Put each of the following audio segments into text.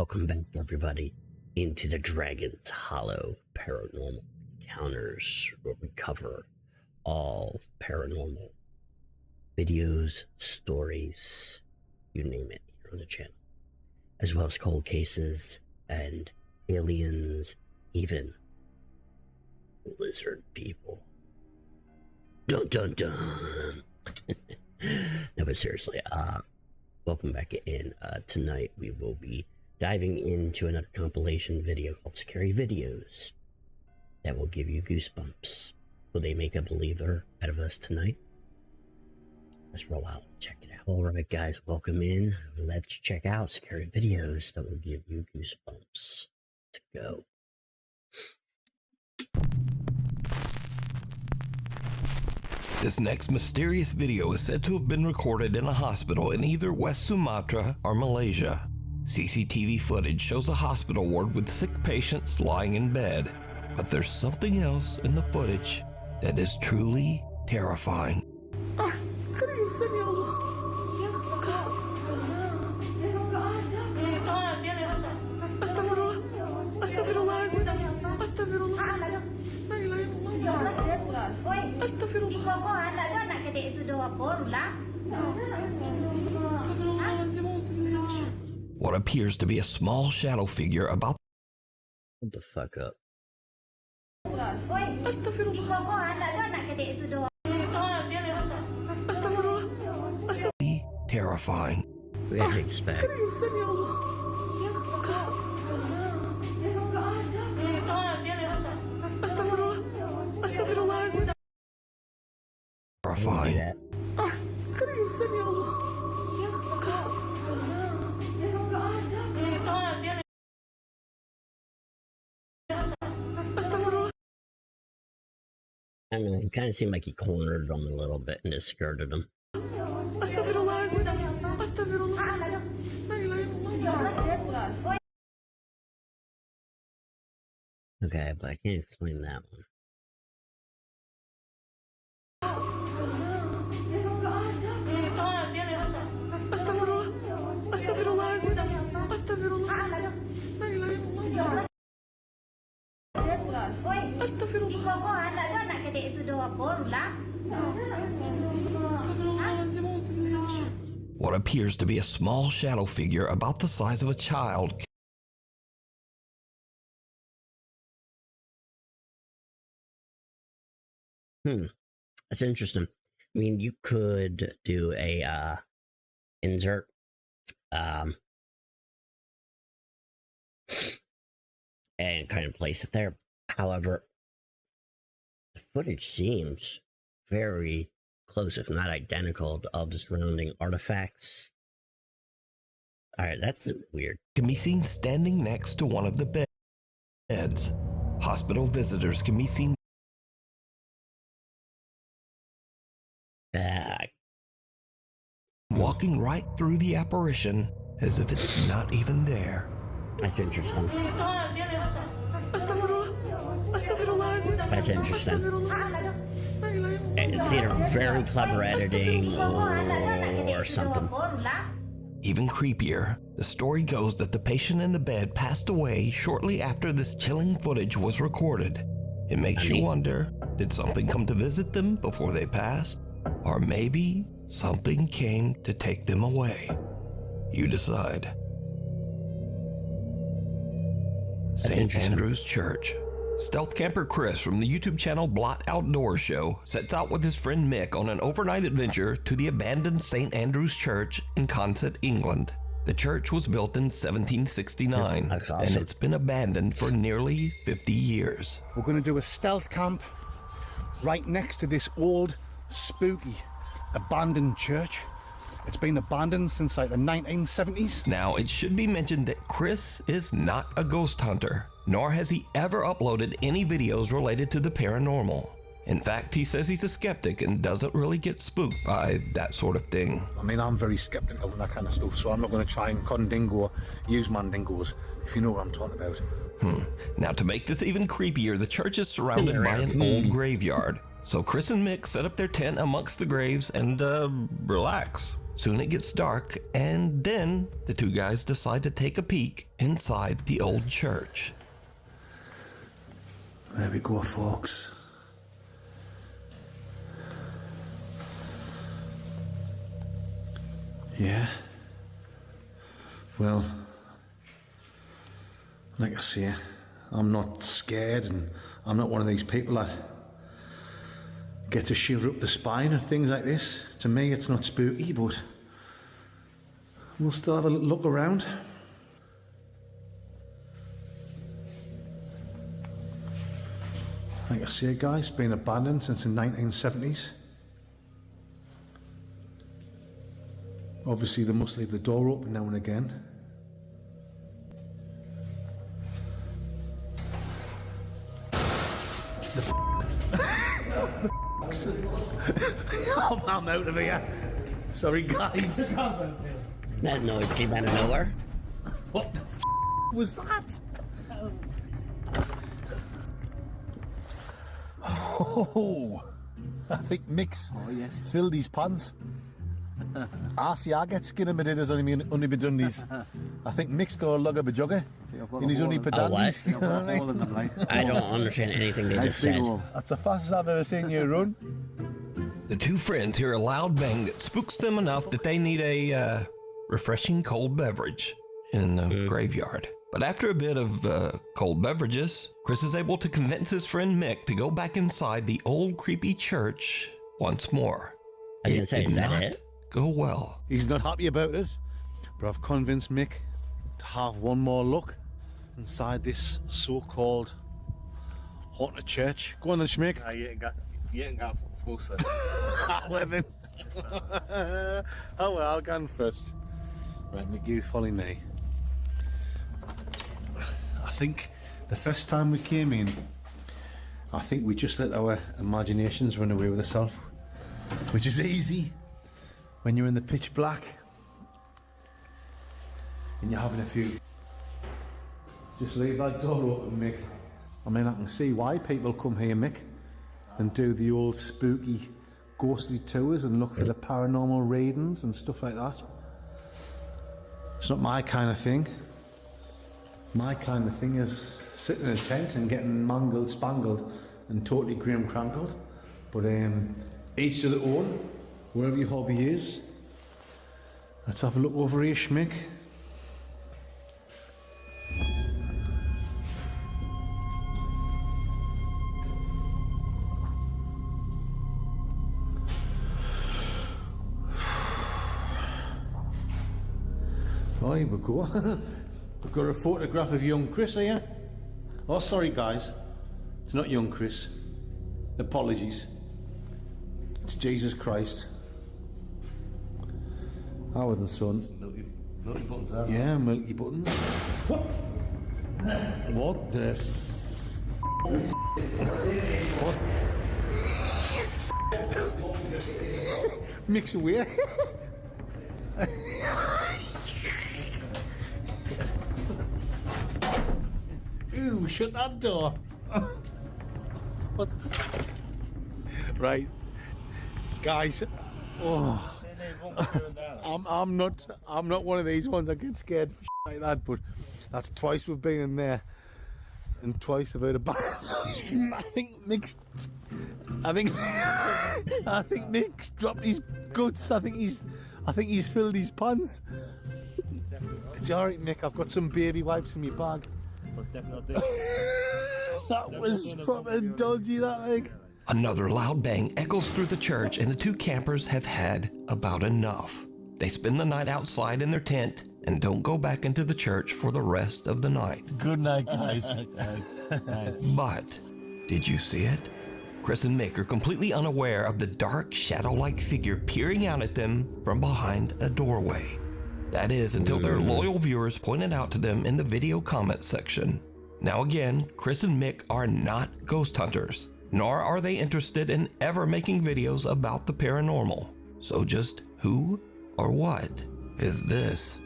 Welcome back, everybody, into the Dragon's Hollow Paranormal Encounters, where we cover all paranormal videos, stories, you name it, here on the channel, as well as cold cases and aliens, even lizard people. Dun dun dun. No, but seriously, welcome back in. Tonight we will be diving into another compilation video called Scary Videos that will give you goosebumps. Will they make a believer out of us tonight? Let's roll out and check it out. Alright guys, welcome in. Let's check out Scary Videos that will give you goosebumps. Let's go. This next mysterious video is said to have been recorded in a hospital in either West Sumatra or Malaysia. CCTV footage shows a hospital ward with sick patients lying in bed, but there's something else in the footage that is truly terrifying. What appears to be a small shadow figure about Hold the fuck up. terrifying. We had to expect. Terrifying. I don't know, it kind of seemed like he cornered them a little bit and just skirted them. Okay, but I can't explain that one. What appears to be a small shadow figure about the size of a child. That's interesting. I mean, you could do a insert and kind of place it there. However, the footage seems very close, if not identical, to all the surrounding artifacts. Alright, that's weird. Can be seen standing next to one of the beds. Hospital visitors can be seen walking right through the apparition as if it's not even there. That's interesting. That's interesting. It's either very clever editing or something. Even creepier, the story goes that the patient in the bed passed away shortly after this chilling footage was recorded. It makes you wonder, did something come to visit them before they passed? Or maybe something came to take them away. You decide. St. Andrew's Church. Stealth camper Chris from the YouTube channel Blot Outdoor Show sets out with his friend Mick on an overnight adventure to the abandoned St. Andrew's Church in Consett, England. The church was built in 1769, That's awesome. and it's been abandoned for nearly 50 years. We're going to do a stealth camp right next to this old, spooky, abandoned church. It's been abandoned since like the 1970s. Now, it should be mentioned that Chris is not a ghost hunter, nor has he ever uploaded any videos related to the paranormal. In fact, he says he's a skeptic and doesn't really get spooked by that sort of thing. I mean, I'm very skeptical and that kind of stuff, so I'm not going to try and condingo or use mandingos, if you know what I'm talking about. Now, to make this even creepier, the church is surrounded by an old graveyard. So Chris and Mick set up their tent amongst the graves and relax. Soon it gets dark, and then the two guys decide to take a peek inside the old church. There we go, folks. Yeah. Well, like I say, I'm not scared, and I'm not one of these people that get to shiver up the spine or things like this. To me, it's not spooky, but we'll still have a look around. Like I say, guys, been abandoned since the 1970s. Obviously, they must leave the door open now and again. I'm out of here. Sorry, guys. That noise came out of nowhere. What the was that? Oh, I think Mick's filled his pants. I get skin in my didders only be done these. I think Mick's got a lug of a jugger in his only padandies. I don't understand anything they just said. That's the fastest I've ever seen you run. The two friends hear a loud bang that spooks them enough that they need a refreshing cold beverage in the graveyard. But after a bit of cold beverages, Chris is able to convince his friend Mick to go back inside the old creepy church once more. I was gonna say, is that not it? go well. He's not happy about it, but I've convinced Mick to have one more look inside this so-called haunted church. Go on then, Schmick. You ain't got closer. Well then. Oh well, I'll go on first. Right, Mick, you follow me. I think the first time we came in, I think we just let our imaginations run away with ourselves, which is easy when you're in the pitch black and you're having a few. Just leave that door open, Mick. I mean, I can see why people come here, Mick, and do the old spooky, ghostly tours and look for the paranormal readings and stuff like that. It's not my kind of thing. My kind of thing is sitting in a tent and getting mangled, spangled, and totally grim crankled. But each to their own, wherever your hobby is. Let's have a look over here, Schmick. Oh, here we go. We've got a photograph of young Chris here. Oh, sorry, guys. It's not young Chris. Apologies. It's Jesus Christ. Our the son. Milky buttons there. Yeah, milky buttons. What? What the What? Mix away. Ooh, shut that door. What? Right, guys. Oh, I'm not one of these ones that get scared for like that. But that's twice we've been in there, and twice I've heard about it. I think Mick's dropped his guts. I think he's filled his pants. It's all right, Mick. I've got some baby wipes in my bag. That was proper dodgy, that leg. Another loud bang echoes through the church, and the two campers have had about enough. They spend the night outside in their tent and don't go back into the church for the rest of the night. Good night, guys. But did you see it? Chris and Mick are completely unaware of the dark, shadow-like figure peering out at them from behind a doorway. That is, until their loyal viewers pointed out to them in the video comment section. Now again, Chris and Mick are not ghost hunters, nor are they interested in ever making videos about the paranormal. So just who or what is this?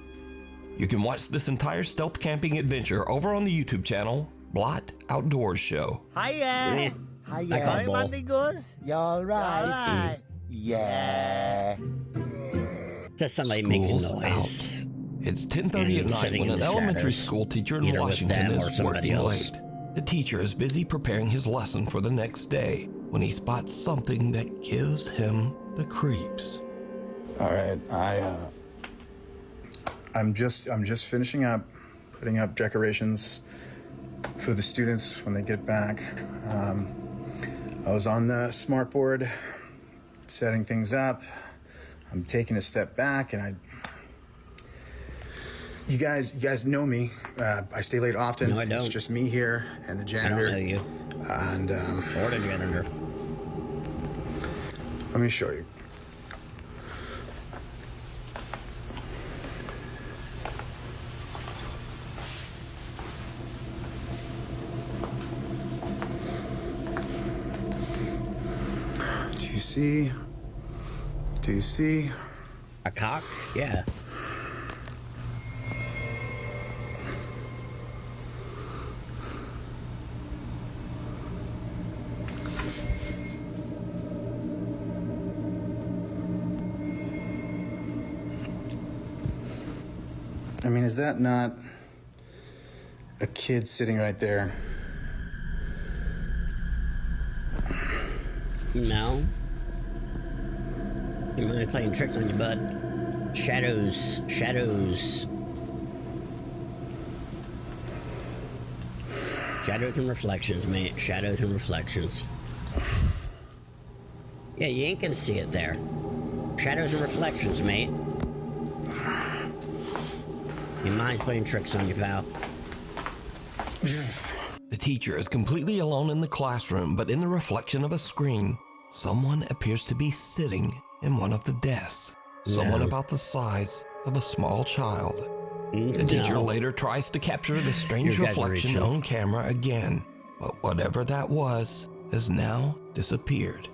You can watch this entire stealth camping adventure over on the YouTube channel, Blot Outdoors Show. Hiya! I Hiya! call Hi, bull. Mandy goes. You all right? Alright. Yeah. That's somebody making School's noise. It's 10:30 at And night sitting when in an the elementary shadows, school teacher in either with Washington them or is somebody working else. late. The teacher is busy preparing his lesson for the next day when he spots something that gives him the creeps. All right, I'm just finishing up putting up decorations for the students when they get back. I was on the smart board setting things up. I'm taking a step back, and you guys know me. I stay late often. No, I don't. It's just me here and the janitor. I don't know you. And Or the janitor. let me show you. Do you see? A cock? Yeah. I mean, is that not a kid sitting right there? No. You mind playing tricks on you, bud? Shadows. Shadows. Shadows and reflections, mate. Shadows and reflections. Yeah, you ain't gonna see it there. Shadows and reflections, mate. Your mind's playing tricks on you, pal. The teacher is completely alone in the classroom, but in the reflection of a screen, someone appears to be sitting in one of the desks. Someone No. about the size of a small child. The teacher later tries to capture the strange You guys are reflection reaching. on camera again, but whatever that was has now disappeared.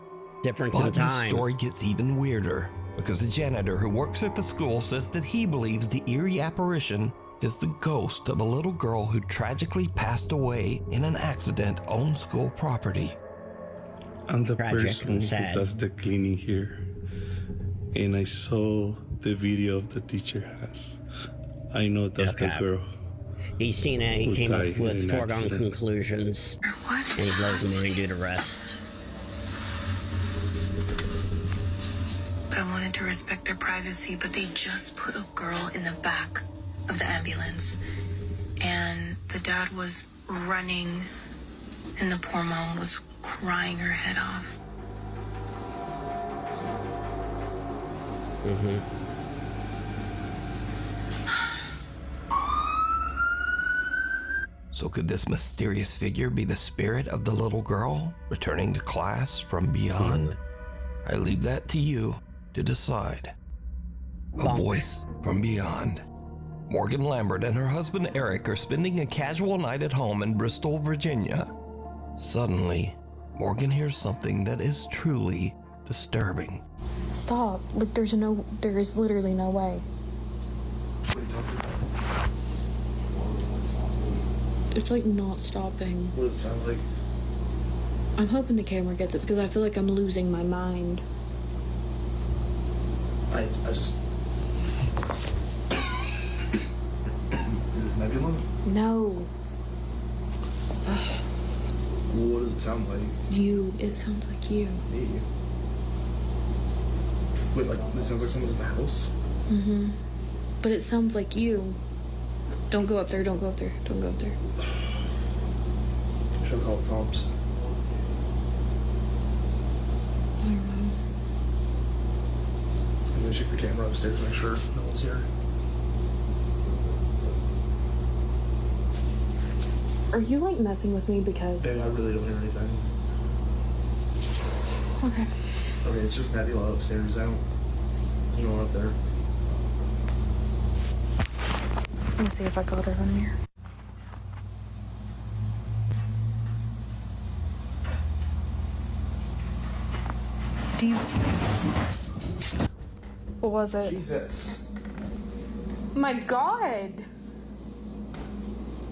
Difference in But the time. story gets even weirder because the janitor who works at the school says that he believes the eerie apparition is the ghost of a little girl who tragically passed away in an accident on school property. I'm the Tragic person and who sad. does the cleaning here, and I saw the video of the teacher has. I know that's the Okay. girl. He's seen it. He Who came up died in with an foregone accident. conclusions. What? And he let his mind do the rest. I wanted to respect their privacy, but they just put a girl in the back of the ambulance. And the dad was running, and the poor mom was crying her head off. So could this mysterious figure be the spirit of the little girl returning to class from beyond? I leave that to you to decide. A Bonk. voice from beyond. Morgan Lambert and her husband Eric are spending a casual night at home in Bristol, Virginia. Suddenly, Morgan hears something that is truly disturbing. Stop. Like, there is literally no way. It's like not stopping. What does it sound like? I'm hoping the camera gets it because I feel like I'm losing my mind. I just. Is it Nebula? No. What does it sound like? You. It sounds like you. Me? Wait, like, this sounds like someone's in the house? But it sounds like you. Don't go up there. Don't go up there. Don't go up there. Should I call the cops? I don't know. I'm gonna check the camera upstairs to make sure no one's here. Are you like messing with me because? Babe, I really don't hear anything. Okay. Okay, it's just Nebula upstairs. I don't. You know, up there. Let me see if I got her on here. Do you? What was it? Jesus. My God!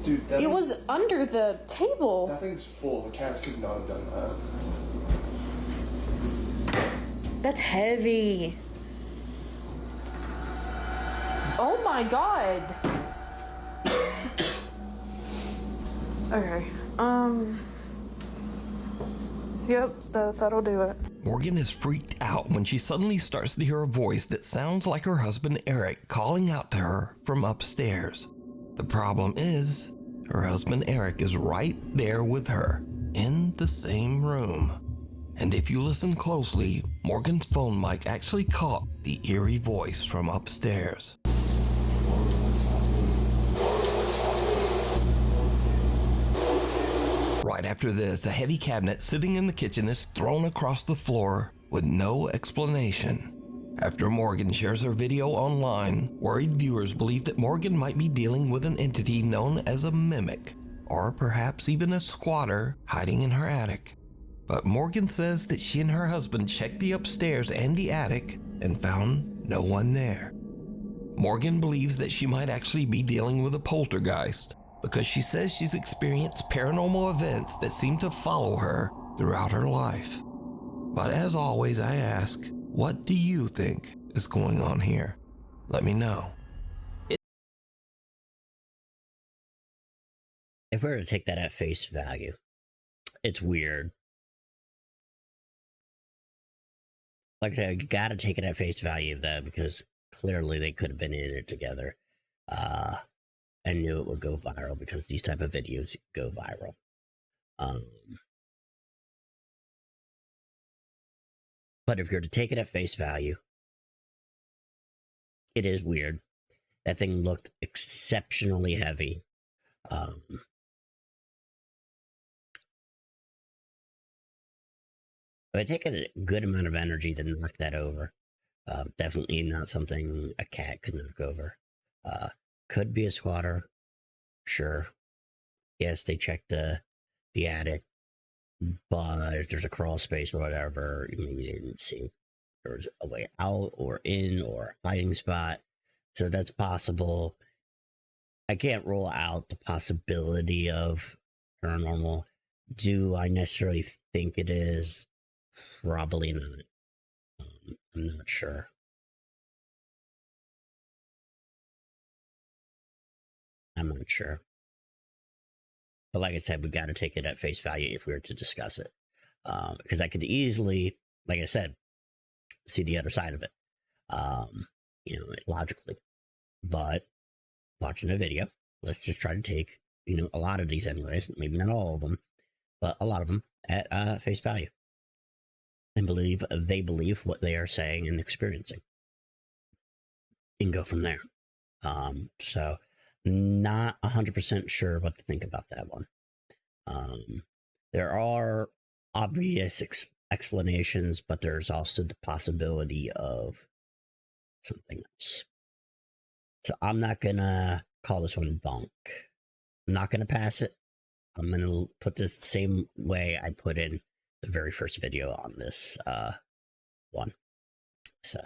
Dude, that It was under the table. That thing's full. The cats could not have done that. That's heavy. Oh my god. Okay. Yep, that'll do it. Morgan is freaked out when she suddenly starts to hear a voice that sounds like her husband Eric calling out to her from upstairs. The problem is, her husband Eric is right there with her, in the same room. And if you listen closely, Morgan's phone mic actually caught the eerie voice from upstairs. Right after this, a heavy cabinet sitting in the kitchen is thrown across the floor with no explanation. After Morgan shares her video online, worried viewers believe that Morgan might be dealing with an entity known as a mimic, or perhaps even a squatter hiding in her attic. But Morgan says that she and her husband checked the upstairs and the attic and found no one there. Morgan believes that she might actually be dealing with a poltergeist, because she says she's experienced paranormal events that seem to follow her throughout her life. But as always, I ask, what do you think is going on here? Let me know. If we were to take that at face value, it's weird. Like I said, you gotta take it at face value, though, because clearly they could have been in it together. And knew it would go viral because these type of videos go viral. But if you're to take it at face value, it is weird. That thing looked exceptionally heavy. It would take a good amount of energy to knock that over. Definitely not something a cat could knock over. Could be a squatter, sure. Yes, they checked the attic, but if there's a crawl space or whatever, maybe they didn't see there's a way out or in or a hiding spot. So that's possible. I can't rule out the possibility of paranormal. Do I necessarily think it is? Probably not. I'm not sure. I'm not sure. But like I said, we got to take it at face value if we were to discuss it. Because I could easily, like I said, see the other side of it, logically. But watching a video, let's just try to take, a lot of these anyways, maybe not all of them, but a lot of them at face value. And they believe what they are saying and experiencing. And go from there. So not 100% sure what to think about that one. There are obvious explanations, but there's also the possibility of something else. So I'm not gonna call this one bunk. I'm not gonna pass it. I'm gonna put this the same way I put in the very first video on this one. So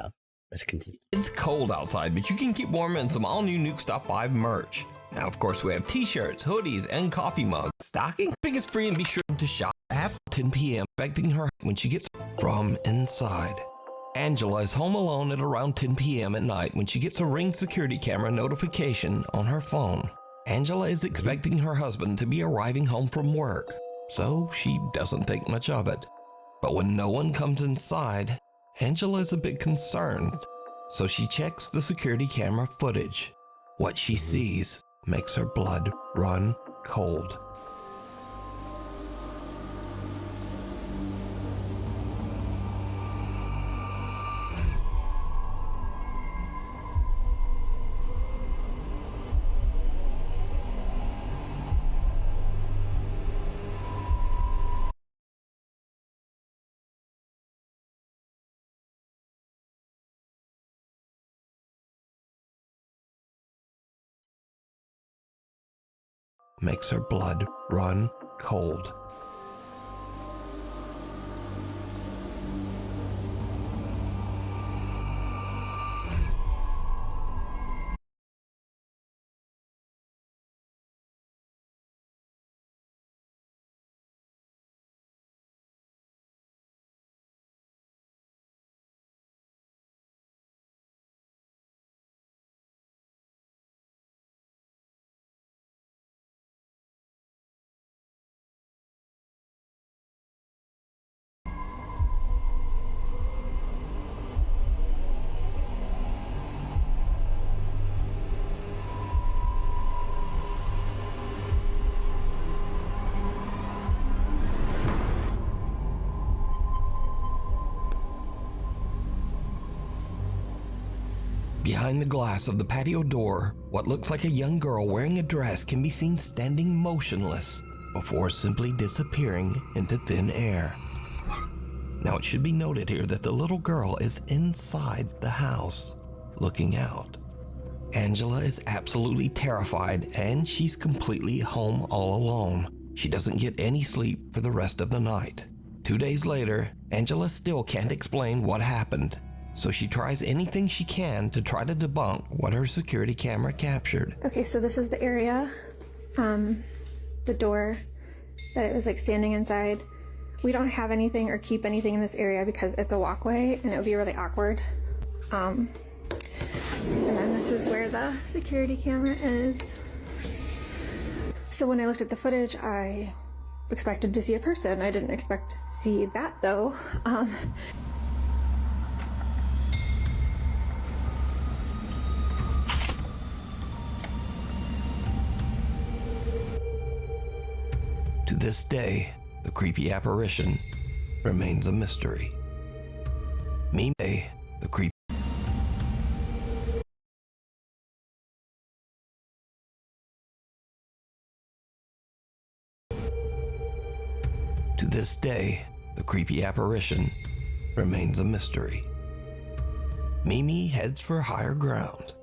let's continue. It's cold outside, but you can keep warm in some all-new Nuke Stop 5 merch. Now, of course, we have t-shirts, hoodies, and coffee mugs. Stockings is free, and be sure to shop after 10 p.m. expecting her when she gets from inside. Angela is home alone at around 10 p.m. at night when she gets a Ring security camera notification on her phone. Angela is expecting her husband to be arriving home from work, so she doesn't think much of it. But when no one comes inside, Angela is a bit concerned, so she checks the security camera footage. What she sees makes her blood run cold. Makes her blood run cold. Behind the glass of the patio door, what looks like a young girl wearing a dress can be seen standing motionless before simply disappearing into thin air. Now it should be noted here that the little girl is inside the house, looking out. Angela is absolutely terrified, and she's completely home all alone. She doesn't get any sleep for the rest of the night. 2 days later, Angela still can't explain what happened, so she tries anything she can to try to debunk what her security camera captured. Okay, so this is the area, the door that it was like standing inside. We don't have anything or keep anything in this area because it's a walkway and it would be really awkward. And then this is where the security camera is. So when I looked at the footage, I expected to see a person. I didn't expect to see that though. To this day, the creepy apparition remains a mystery. The creepy. To this day, the creepy apparition remains a mystery. Mimi heads for higher ground.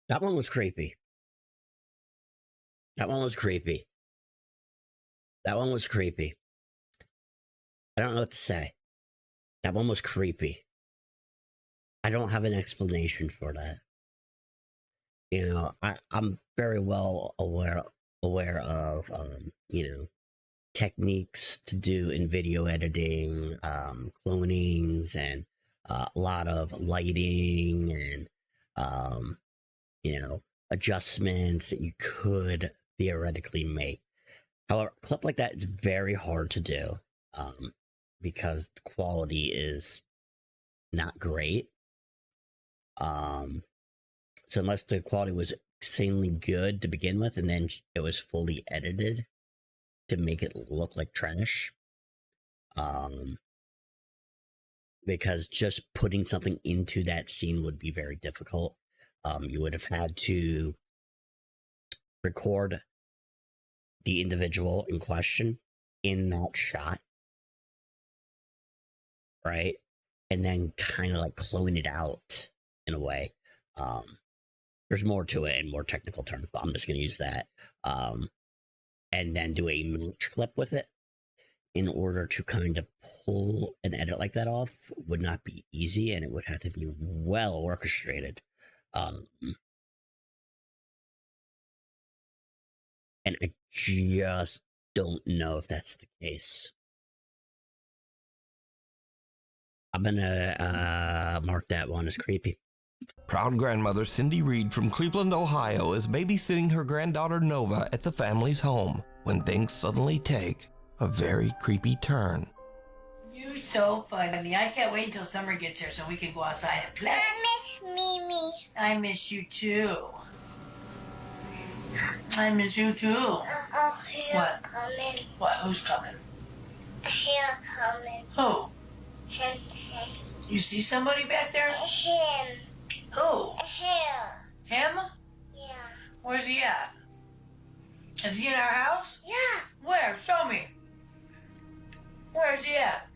That one was creepy. That one was creepy. That one was creepy. I don't know what to say. That one was creepy. I don't have an explanation for that. You know, I'm very well aware of techniques to do in video editing, clonings, and a lot of lighting and adjustments that you could theoretically make. However, a clip like that is very hard to do because the quality is not great. So unless the quality was insanely good to begin with, and then it was fully edited to make it look like trash, because just putting something into that scene would be very difficult. You would have had to record the individual in question in that shot, right? And then kind of like clone it out in a way. There's more to it and more technical terms, but I'm just going to use that. And then do a match clip with it in order to kind of pull an edit like that off would not be easy, and it would have to be well orchestrated. And I just don't know if that's the case. I'm gonna mark that one as creepy. Proud grandmother Cindy Reed from Cleveland, Ohio is babysitting her granddaughter Nova at the family's home when things suddenly take a very creepy turn. You're so funny. I can't wait until summer gets here so we can go outside and play. I miss Mimi. I miss you too. I miss you too. What? Coming. What? Who's coming? Here coming. Who? Him. You see somebody back there? Him. Who? Here. Him? Yeah. Where's he at? Is he in our house? Yeah. Where? Show me. Where's he at?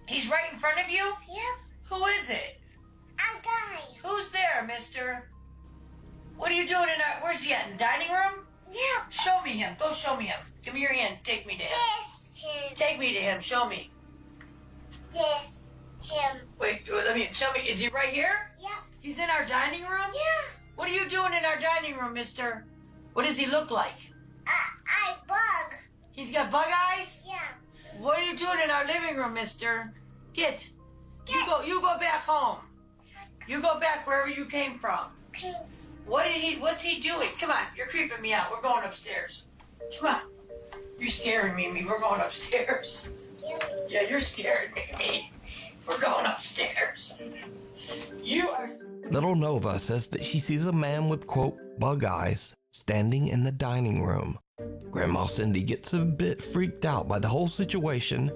He's right in front of you? Yep. Who is it? A guy. Who's there, mister? What are you doing in our... Where's he at? In the dining room? Yep. Show me him. Go show me him. Give me your hand. Take me to him. This him. Take me to him. Show me. This him. Wait, let me... Show me. Is he right here? Yep. He's in our dining room? Yeah. What are you doing in our dining room, mister? What does he look like? I bug. He's got bug eyes? Yeah. What are you doing in our living room, mister? Get. You go back home. You go back wherever you came from. Pink. What's he doing? Come on, you're creeping me out. We're going upstairs. Come on. You're scaring me. We're going upstairs. Yeah, you're scaring me. We're going upstairs. You are... Little Nova says that she sees a man with, quote, bug eyes standing in the dining room. Grandma Cindy gets a bit freaked out by the whole situation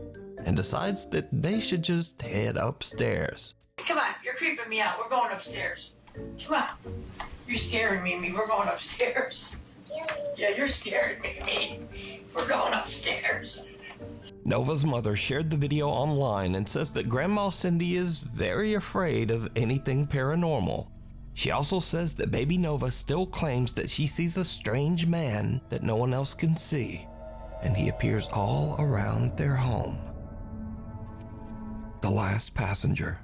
and decides that they should just head upstairs. Come on, you're creeping me out. We're going upstairs. Come on. You're scaring me. We're going upstairs. Yeah, you're scaring me. We're going upstairs. Nova's mother shared the video online and says that Grandma Cindy is very afraid of anything paranormal. She also says that baby Nova still claims that she sees a strange man that no one else can see, and he appears all around their home. The Last Passenger.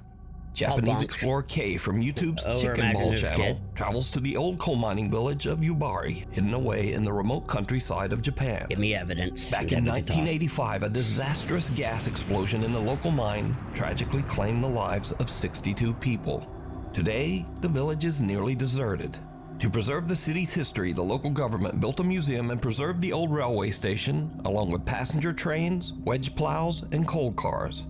Japanese explorer K from YouTube's Chicken Ball channel travels to the old coal mining village of Yubari, hidden away in the remote countryside of Japan. Give me evidence. Back in 1985, a disastrous gas explosion in the local mine tragically claimed the lives of 62 people. Today, the village is nearly deserted. To preserve the city's history, the local government built a museum and preserved the old railway station, along with passenger trains, wedge plows, and coal cars.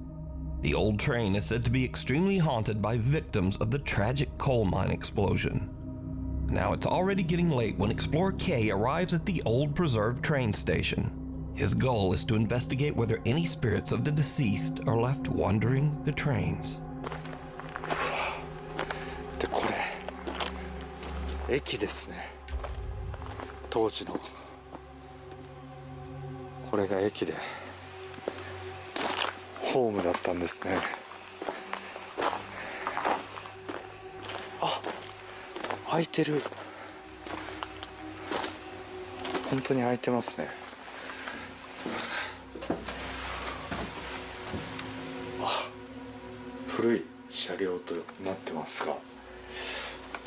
The old train is said to be extremely haunted by victims of the tragic coal mine explosion. Now it's already getting late when Explorer K arrives at the old preserved train station. His goal is to investigate whether any spirits of the deceased are left wandering the trains. でこれ駅ですね。当時のこれが駅でホームだったんですね。あ、開いてる。本当に開いてますね。あ、古い車両となってますが、こ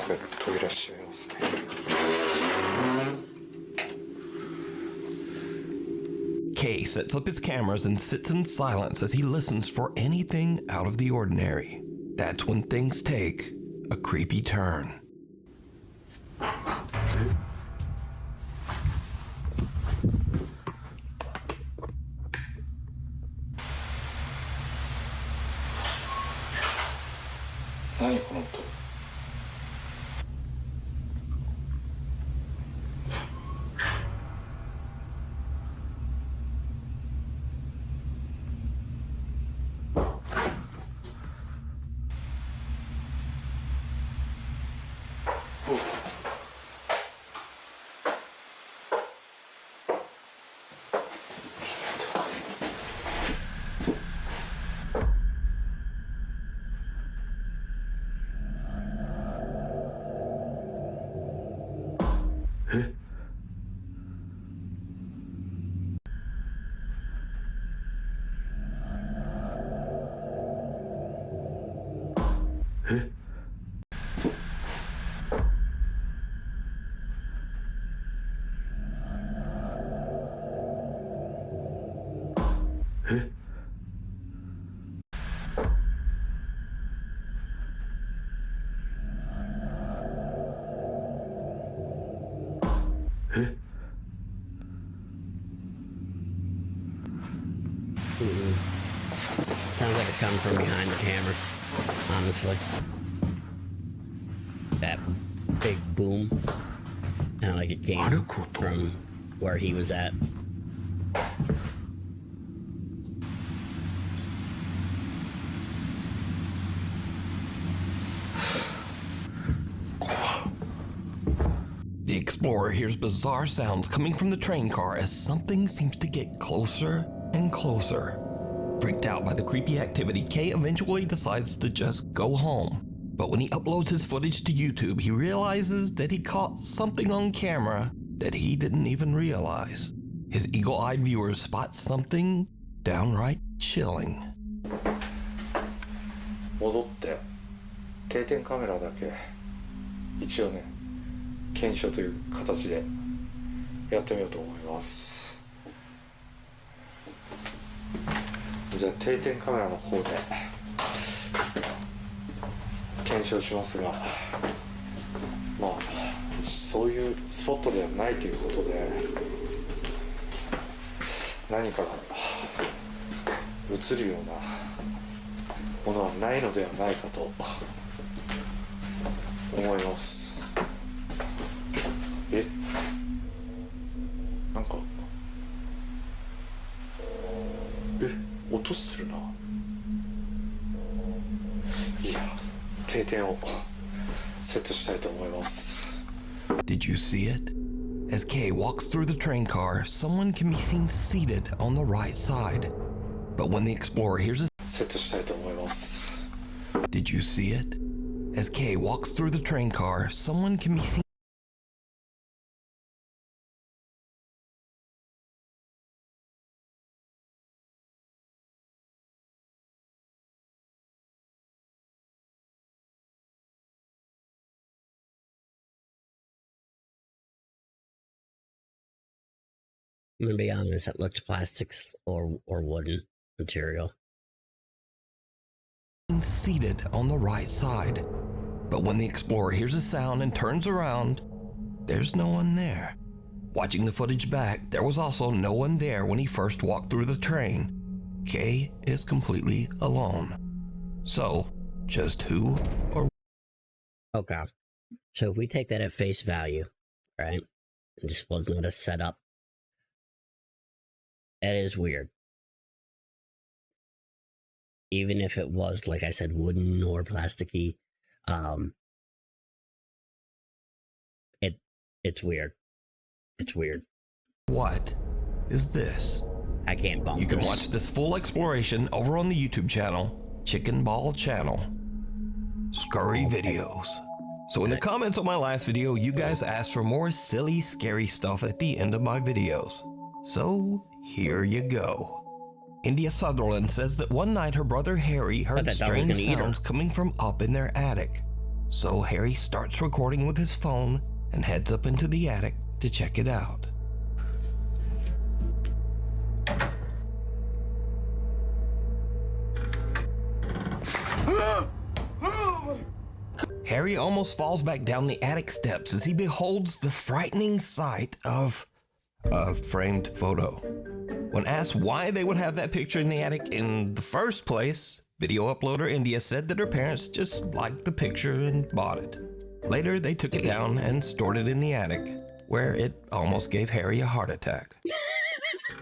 れ扉閉めますね。Kay sets up his cameras and sits in silence as he listens for anything out of the ordinary. That's when things take a creepy turn. Sounds like it's coming from behind the camera, honestly. That big boom. Sounded like it came from where he was at. The explorer hears bizarre sounds coming from the train car as something seems to get closer and closer. Freaked out by the creepy activity, Kay eventually decides to just go home. But when he uploads his footage to YouTube, he realizes that he caught something on camera that he didn't even realize. His eagle-eyed viewers spot something downright chilling. 戻って定点カメラだけ一応ね検証という形でやってみようと思います。じゃあ定点カメラの方で検証しますが、まあそういうスポットではないということで何かが映るようなものはないのではないかと思います。え音するな。いや、定点をセットしたいと思います。 Did you see it? As Kay walks through the train car, someone can be seen seated on the right side. But when the explorer hears a セットしたいと思います。 Did you see it? As Kay walks through the train car, someone can be seen I'm gonna be honest, it looked plastics or wooden material. seated on the right side. But when the explorer hears a sound and turns around, there's no one there. Watching the footage back, there was also no one there when he first walked through the train. Kay is completely alone. So, just who or Okay. So if we take that at face value, right? It just was not a setup. That is weird. Even if it was, like I said, wooden or plasticky, it's weird. It's weird. what is this? I can't bump You can this. watch this full exploration over on the YouTube channel, Chicken Ball Channel. Scary videos. So in the comments on my last video, you guys asked for more silly, scary stuff at the end of my videos. So here you go. India Sutherland says that one night her brother Harry heard strange sounds coming from up in their attic. So Harry starts recording with his phone and heads up into the attic to check it out. Harry almost falls back down the attic steps as he beholds the frightening sight of a framed photo. When asked why they would have that picture in the attic in the first place, video uploader India said that her parents just liked the picture and bought it. Later, they took it down and stored it in the attic, where it almost gave Harry a heart attack.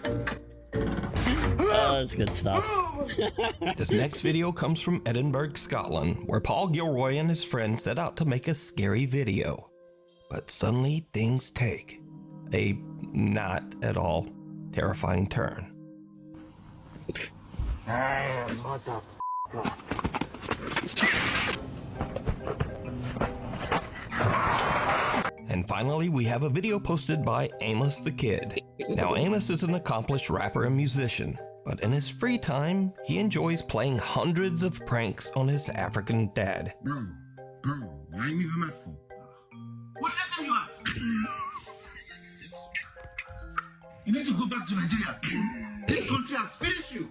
Oh, that's good stuff. This next video comes from Edinburgh, Scotland, where Paul Gilroy and his friend set out to make a scary video. But suddenly things take a not at all terrifying turn. And finally, we have a video posted by Amos the Kid. Now, Amos is an accomplished rapper and musician, but in his free time, he enjoys playing hundreds of pranks on his African dad. Bro, why you even mad for? What did I tell you? You need to go back to Nigeria. This country has finished you.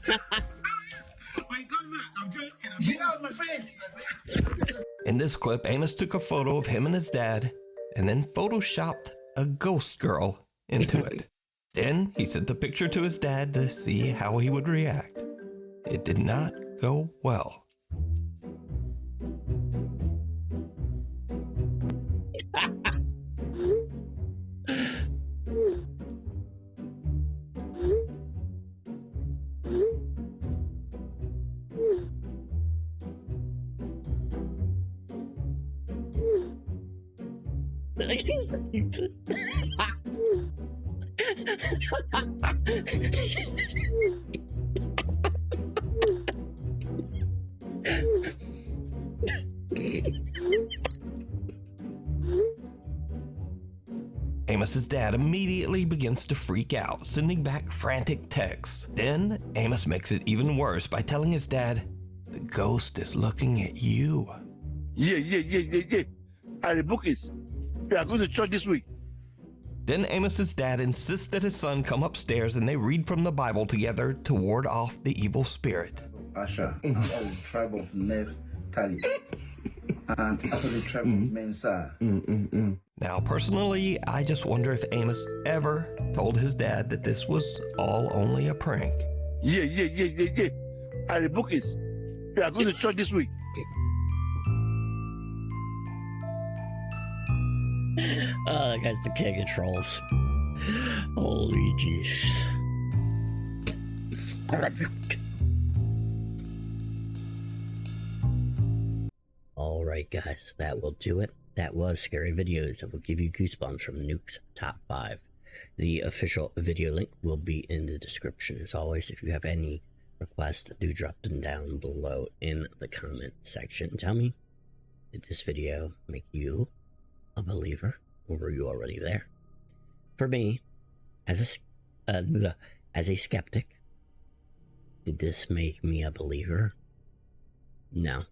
When you come back, I'm joking. Get out of my face. In this clip, Amos took a photo of him and his dad, and then photoshopped a ghost girl into it. Then he sent the picture to his dad to see how he would react. It did not go well. Amos's dad immediately begins to freak out, sending back frantic texts. Then Amos makes it even worse by telling his dad, "The ghost is looking at you." Yeah. I rebook it. We are going to church this week. Then Amos's dad insists that his son come upstairs and they read from the Bible together to ward off the evil spirit. Asher, I'm of the tribe of Naphtali, and after the tribe of Mensa. Now, personally, I just wonder if Amos ever told his dad that this was all only a prank. Yeah. I rebook it. We are going to church this week. Oh, that guy's the king of trolls. Holy jeez. Alright guys, that will do it. That was Scary Videos that will give you goosebumps from Nuke's Top 5. The official video link will be in the description. As always, if you have any requests, do drop them down below in the comment section. Tell me, did this video make you a believer, or were you already there? For me, as a skeptic, did this make me a believer? No.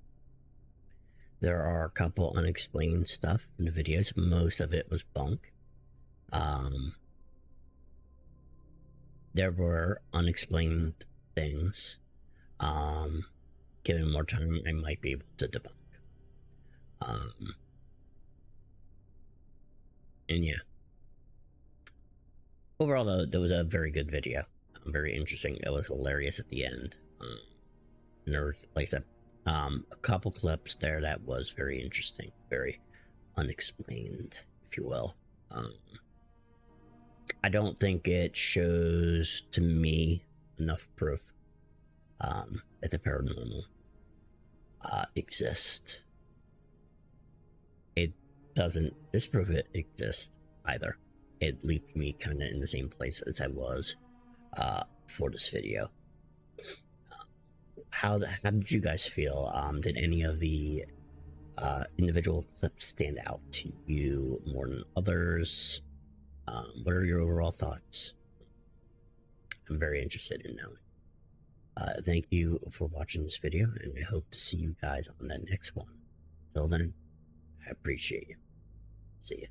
There are a couple unexplained stuff in the videos. Most of it was bunk. There were unexplained things. Given more time, I might be able to debunk. And yeah. Overall, though, that was a very good video. Very interesting. It was hilarious at the end. And there was, like I said, a couple clips there that was very interesting, very unexplained, if you will. I don't think it shows to me enough proof that the paranormal exists. It doesn't disprove it exists either. It leaves me kind of in the same place as I was for this video. How did you guys feel? Did any of the individual clips stand out to you more than others? What are your overall thoughts? I'm very interested in knowing. Thank you for watching this video, and I hope to see you guys on that next one. Till then, I appreciate you. See ya.